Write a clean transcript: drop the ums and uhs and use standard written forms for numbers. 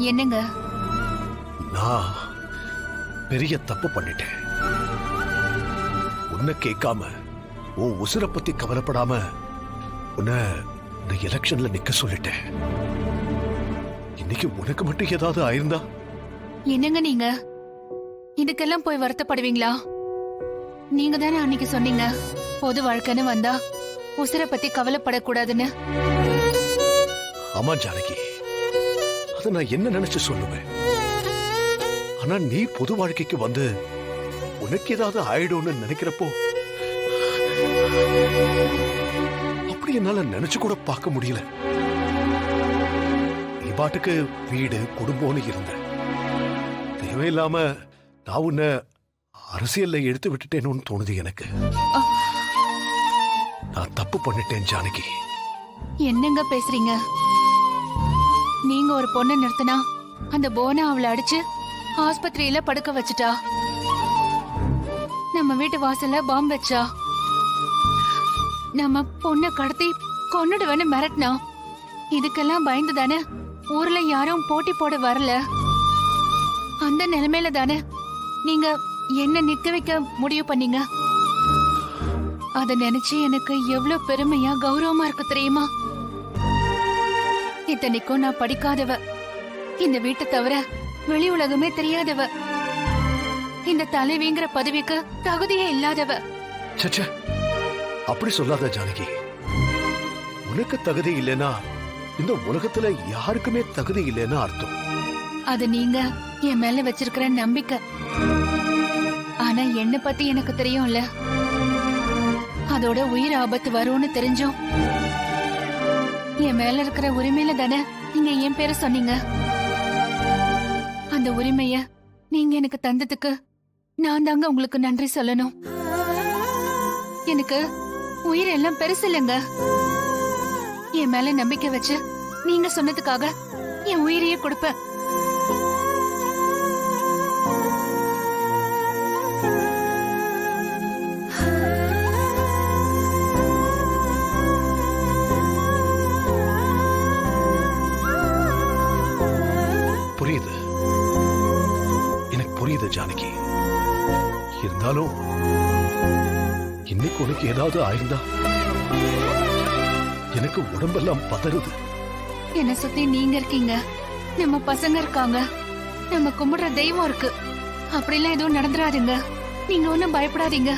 என்னங்க? நான் பெரிய தப்பு பண்ணிட்டேன். உன்னை கேட்காம உன் உசுரை பத்தி கவலைப்படாம உன்னை இந்த எலெக்ஷன்ல நிக்க சொல்லிட்டேன். இன்னைக்கு உனக்கு மட்டும் ஏதாவது ஆயிருந்தா? என்னங்க நீங்க இதுக்கெல்லாம் போய் வருத்தப்படுவீங்களா? நீங்க தானே அன்னைக்கு சொன்னீங்க பொது வாழ்க்கைன்னு வந்தா உசுரை பத்தி கவலைப்படக்கூடாதுன்னு. ஆமா ஜானகி, அத நான் என்ன நினைச்சு சொல்லுவேன். ஆனா நீ பொது வாழ்க்கைக்கு வந்து உனக்கு ஏதாவது ஆயிடும்னு நினைக்கிறப்போ அப்படி என்னால நினைச்சு கூட பார்க்க முடியல. நீ பாட்டுக்கு வீடு குடும்பம்னு இருந்த, தேவையில்லாம நான் உன்னை அரசியல்ல எடுத்து விட்டுட்டேன்னு தோணுது எனக்கு. நான் தப்பு பண்ணிட்டேன் ஜானகி. என்னங்க பேசுறீங்க? நீங்க ஒரு பொண்ணை நிறுத்தினா அந்த போனா அவளை அடிச்சு ஆஸ்பத்திரியில படுக்க வச்சுட்டா, நம்ம வீட்டு வாசல்ல பாம்பு வச்சா, நம்ம பொண்ணை கடத்தி கொன்னுடுவேன்னு மிரட்டினா. இதுக்கெல்லாம் பயந்து தானே ஊர்ல யாரும் போட்டி போட வரல. அந்த நிலைமையில தானே நீங்க என்ன நிக்க வைக்க முடிவு பண்ணீங்க. அத நினைச்சு எனக்கு எவ்வளவு பெருமையா கௌரவமா இருக்கு தெரியுமா? இத்தனைக்கும் நான் படிக்காதவ, இந்த வீட்டை தவிர வெளி உலகமே தெரியாதவ, இந்த தலைவிங்கிற பதவிக்கு தகுதியே இல்லாதவ. சச்சா, அப்படி சொல்லாத ஜானகி. உனக்கு தகுதி இல்லைன்னா இந்த உலகத்துல யாருக்குமே தகுதி இல்லைன்னா அர்த்தம். அது நீங்க என் மேல வச்சிருக்கிற நம்பிக்கை. ஆனா என்ன பத்தி எனக்கு தெரியும்ல, அதோட உயிர் ஆபத்து வரும்னு தெரிஞ்சும் என் மேல இருக்கிற உரிமையில தானே நீங்க என் பேரை சொன்னீங்க. அந்த உரிமைய நீங்க எனக்கு தந்ததுக்கு நான் தாங்க உங்களுக்கு நன்றி சொல்லணும். எனக்கு உயிர் எல்லாம் பெருசு இல்லைங்க. என் மேல நம்பிக்கை வச்சு நீங்க சொன்னதுக்காக என் உயிரையே கொடுப்பேன். புரியுது, எனக்கு புரியுது ஜானகி. இருந்தாலும் இன்னைக்கு உனக்கு ஏதாவது ஆயிருந்தா எனக்கு உடம்பெல்லாம் பதறுது. என்ன சுத்தி நீங்க இருக்கீங்க, நம்ம பசங்க இருக்காங்க, நம்ம கும்பிடுற தெய்வம் இருக்கு. அப்படிலாம் எதுவும் நடந்துராதுங்க. நீங்க ஒண்ணும் பயப்படாதீங்க.